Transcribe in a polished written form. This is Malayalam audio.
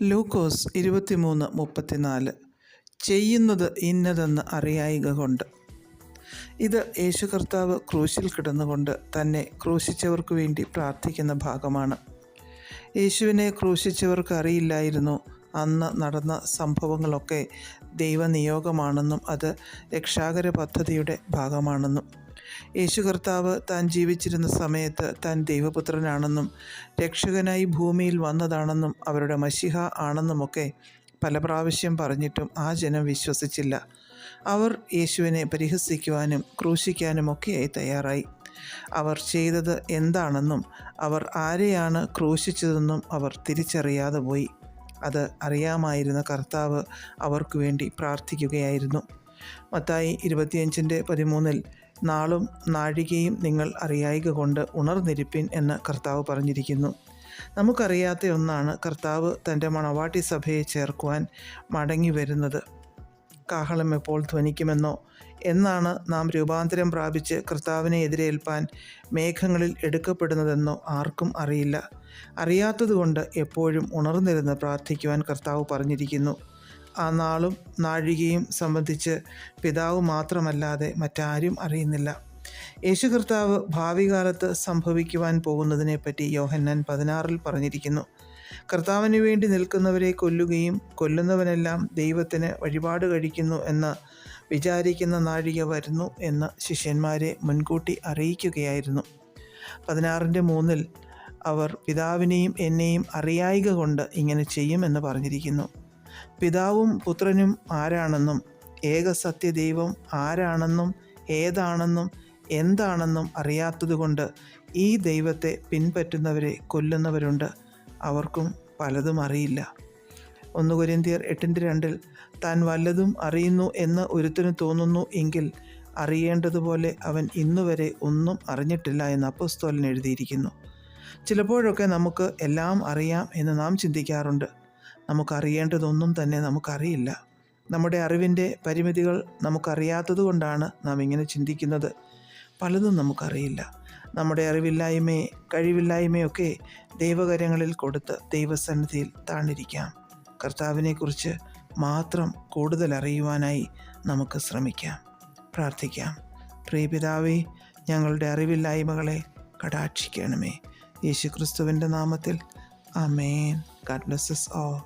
ലൂക്കോസ് 23:34 ചെയ്യുന്നത് ഇന്നതെന്ന് അറിയായിക കൊണ്ട്. ഇത് യേശു കർത്താവ് ക്രൂശിൽ കിടന്നുകൊണ്ട് തന്നെ ക്രൂശിച്ചവർക്ക് വേണ്ടി പ്രാർത്ഥിക്കുന്ന ഭാഗമാണ്. യേശുവിനെ ക്രൂശിച്ചവർക്ക് അറിയില്ലായിരുന്നു അന്ന് നടന്ന സംഭവങ്ങളൊക്കെ ദൈവനിയോഗമാണെന്നും അത് രക്ഷാകര പദ്ധതിയുടെ ഭാഗമാണെന്നും. യേശു കർത്താവ് താൻ ജീവിച്ചിരുന്ന സമയത്ത് താൻ ദൈവപുത്രനാണെന്നും രക്ഷകനായി ഭൂമിയിൽ വന്നതാണെന്നും അവരുടെ മശിഹ ആണെന്നുമൊക്കെ പല പ്രാവശ്യം പറഞ്ഞിട്ടും ആ ജനം വിശ്വസിച്ചില്ല. അവർ യേശുവിനെ പരിഹസിക്കുവാനും ക്രൂശിക്കാനുമൊക്കെയായി തയ്യാറായി. അവർ ചെയ്തത് എന്താണെന്നും അവർ ആരെയാണ് ക്രൂശിച്ചതെന്നും അവർ തിരിച്ചറിയാതെ പോയി. അത് അറിയാമായിരുന്ന കർത്താവ് അവർക്ക് വേണ്ടി പ്രാർത്ഥിക്കുകയായിരുന്നു. മത്തായി 25:13 നാളും നാഴികയും നിങ്ങൾ അറിയായിക കൊണ്ട് ഉണർന്നിരിപ്പിൻ എന്ന് കർത്താവ് പറഞ്ഞിരിക്കുന്നു. നമുക്കറിയാത്ത ഒന്നാണ് കർത്താവ് തൻ്റെ മണവാട്ടി സഭയെ ചേർക്കുവാൻ മടങ്ങി വരുന്നത്. കാഹളം എപ്പോൾ ധ്വനിക്കുമെന്നോ എന്നാണ് നാം രൂപാന്തരം പ്രാപിച്ച് കർത്താവിനെ എതിരേൽപ്പാൻ മേഘങ്ങളിൽ എടുക്കപ്പെടുന്നതെന്നോ ആർക്കും അറിയില്ല. അറിയാത്തതുകൊണ്ട് എപ്പോഴും ഉണർന്നിരുന്ന് പ്രാർത്ഥിക്കുവാൻ കർത്താവ് പറഞ്ഞിരിക്കുന്നു. ആ നാളും നാഴികയും സംബന്ധിച്ച് പിതാവ് മാത്രമല്ലാതെ മറ്റാരും അറിയുന്നില്ല. യേശു കർത്താവ് ഭാവി കാലത്ത് സംഭവിക്കുവാൻ പോകുന്നതിനെപ്പറ്റി യോഹന്നാൻ 16 പറഞ്ഞിരിക്കുന്നു. കർത്താവിന് വേണ്ടി നിൽക്കുന്നവരെ കൊല്ലുകയും കൊല്ലുന്നവനെല്ലാം ദൈവത്തിന് വഴിപാട് കഴിക്കുന്നു എന്ന് വിചാരിക്കുന്ന നാഴിക വരുന്നു എന്ന് ശിഷ്യന്മാരെ മുൻകൂട്ടി അറിയിക്കുകയായിരുന്നു. 16:3 അവർ പിതാവിനെയും എന്നെയും അറിയായിക കൊണ്ട് ഇങ്ങനെ ചെയ്യുമെന്ന് പറഞ്ഞിരിക്കുന്നു. പിതാവും പുത്രനും ആരാണെന്നും ഏകസത്യദൈവം ആരാണെന്നും ഏതാണെന്നും എന്താണെന്നും അറിയാത്തതുകൊണ്ട് ഈ ദൈവത്തെ പിൻപറ്റുന്നവരെ കൊല്ലുന്നവരുണ്ട്. അവർക്കും പലതും അറിയില്ല. 1 കൊരിന്ത്യർ 8:2 താൻ വല്ലതും അറിയുന്നു എന്ന് ഒരുത്തന് തോന്നുന്നു എങ്കിൽ അറിയേണ്ടതുപോലെ അവൻ ഇന്നുവരെ ഒന്നും അറിഞ്ഞിട്ടില്ല എന്ന് അപ്പോസ്തലൻ എഴുതിയിരിക്കുന്നു. ചിലപ്പോഴൊക്കെ നമുക്ക് എല്ലാം അറിയാം എന്ന് നാം ചിന്തിക്കാറുണ്ട്. നമുക്കറിയേണ്ടതൊന്നും തന്നെ നമുക്കറിയില്ല. നമ്മുടെ അറിവിൻ്റെ പരിമിതികൾ നമുക്കറിയാത്തത് കൊണ്ടാണ് നാം ഇങ്ങനെ ചിന്തിക്കുന്നത്. പലതും നമുക്കറിയില്ല. നമ്മുടെ അറിവില്ലായ്മയെ കഴിവില്ലായ്മയൊക്കെ ദൈവകരങ്ങളിൽ കൊടുത്ത് ദൈവസന്നിധിയിൽ താണിരിക്കാം. കർത്താവിനെക്കുറിച്ച് മാത്രം കൂടുതൽ അറിയുവാനായി നമുക്ക് ശ്രമിക്കാം, പ്രാർത്ഥിക്കാം. പ്രിയ പിതാവേ, ഞങ്ങളുടെ അറിവില്ലായ്മകളെ കടാക്ഷിക്കണമേ. യേശു ക്രിസ്തുവിൻ്റെ നാമത്തിൽ ആമേൻ. God bless us all.